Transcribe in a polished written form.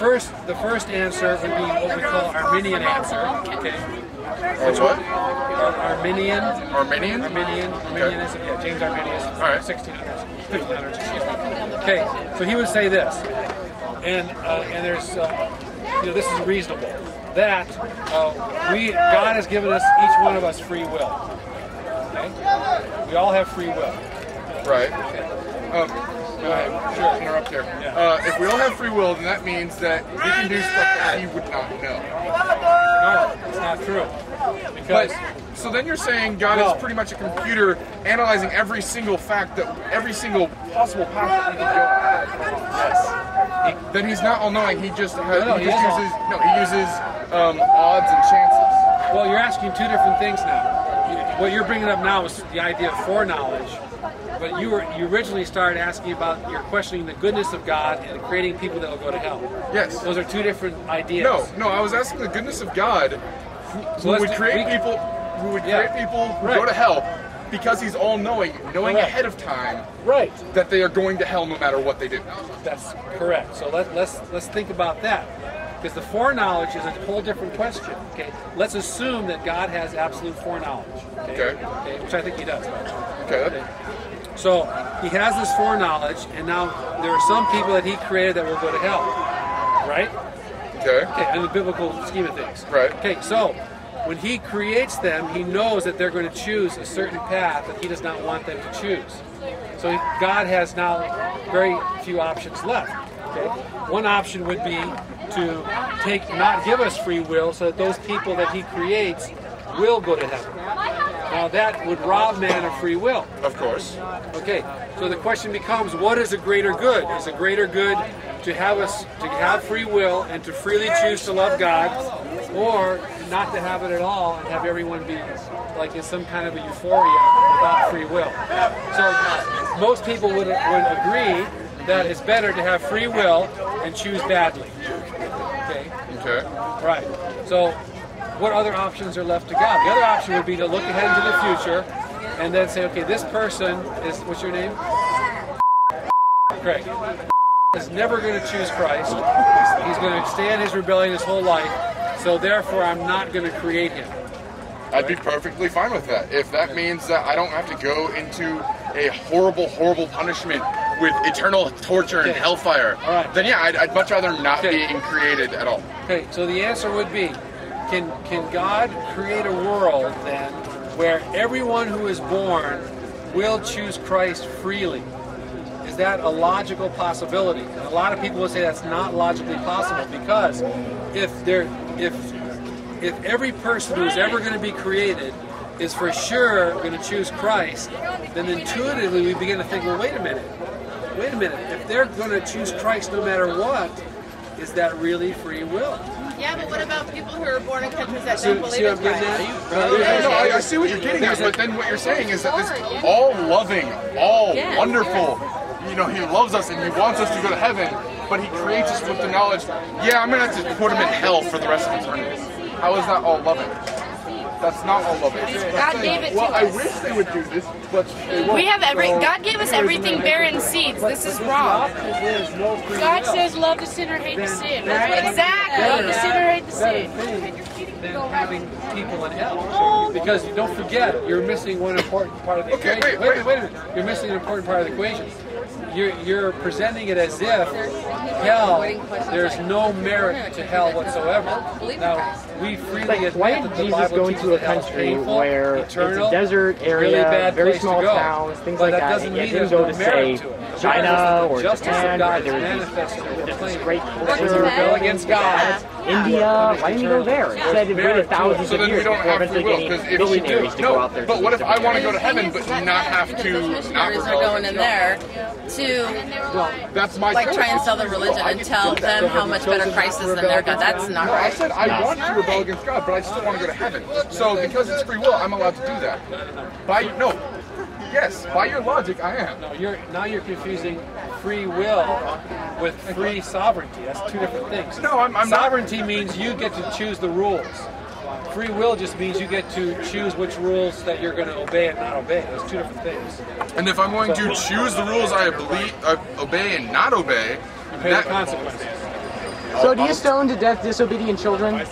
the first answer would be what we call Arminian answer. Okay. Which what? Arminian. Arminian? Arminianism. Yeah, James Arminius. All right. 1600s, 1500s. Excuse me. Okay. So he would say this, and there's this is reasonable that God has given us, each one of us, free will. Okay. We all have free will. Right. Okay. Go ahead. Sure, interrupt here. Yeah. If we all have free will, then that means that we can do stuff that he would not know. No, it's not true. Because So then you're saying God is pretty much a computer analyzing every single fact, that every single possible path that we can go. yes, Then he's not all-knowing. He just has, No, he he just is uses odds and chances. well, you're asking two different things now. What you're bringing up now is the idea of foreknowledge. But you originally started asking about, you're questioning the goodness of God and creating people that will go to hell. Yes. Those are two different ideas. No, I was asking the goodness of God, who would create people who go to hell because he's all-knowing, knowing Correct. ahead of time Right. that they are going to hell no matter what they do. That's correct. So let's think about that. Because the foreknowledge is a whole different question. Okay. Let's assume that God has absolute foreknowledge. Okay. Which I think he does. Okay. So he has this foreknowledge, and now there are some people that he created that will go to hell, right? Okay. Okay, in the biblical scheme of things. Right. Okay, so when he creates them, he knows that they're going to choose a certain path that he does not want them to choose. So God has now very few options left. Okay. One option would be to not give us free will, so that those people that he creates will go to heaven. Now that would rob man of free will. Of course. Okay, so the question becomes, what is a greater good? Is a greater good to have free will and to freely choose to love God, or not to have it at all and have everyone be like in some kind of a euphoria without free will? So most people would agree that it's better to have free will and choose badly. Okay. Right. So what other options are left to God? The other option would be to look ahead into the future and then say, okay, this person is, what's your name? Craig. Is never going to choose Christ. He's going to stay in his rebellion his whole life, so therefore I'm not going to create him. I'd be perfectly fine with that. If that means that I don't have to go into a horrible, horrible punishment with eternal torture and hellfire, then yeah, I'd much rather not being created at all. Okay, so the answer would be, can God create a world then where everyone who is born will choose Christ freely? Is that a logical possibility? And a lot of people will say that's not logically possible, because if every person who is ever going to be created is for sure going to choose Christ, then intuitively we begin to think, well, wait a minute. If they're going to choose Christ no matter what, is that really free will? Yeah, but what about people who are born in countries that don't believe in Christ? I see what you're getting at, but then what you're saying is that this all loving, all wonderful, he loves us and he wants us to go to heaven, but he creates us with the knowledge, I'm going to have to put him in hell for the rest of eternity. How is that all loving? That's not all loving. God gave it to us. I wish they would do this, but they won't. We have God gave us everything bearing seeds. This is wrong. God says love the sinner, hate the sin. Right? Exactly. Love the sinner, hate the sin. Than having people in hell. Because don't forget, you're missing one important part of the equation. Wait a minute. You're missing an important part of the equation. You're presenting it as if hell, there's no merit to hell whatsoever. Now, we freely admit why that did the Jesus Bible go teaches into a that hell's country painful, where eternal, it's a desert area, really bad very place small to go. towns, things But like that that, doesn't and yet mean didn't there's go no to merit say to it. China or Justice of Japan, God where is there was manifested in the this plain. great To culture, rebel against God. India, why didn't you go there? It said it waited thousands So of then years we don't before have free eventually will, getting because if we missionaries to go out there. but what if I want to go to heaven but not have to not Missionaries are rebel going against in God? there to That's my like choice. try and sell the religion and tell them how much better Christ is than their God. That's not No, I right. said I want to rebel against God, but I still want to go to heaven. So because it's free will, I'm allowed to do that. Yes, by your logic, I am. No, you're confusing free will with free sovereignty. That's two different things. No, I'm not. Sovereignty means you get to choose the rules. Free will just means you get to choose which rules that you're going to obey and not obey. Those two different things. And if I'm going to choose the rules I obey and not obey, You pay the consequences. So do you stone to death disobedient children?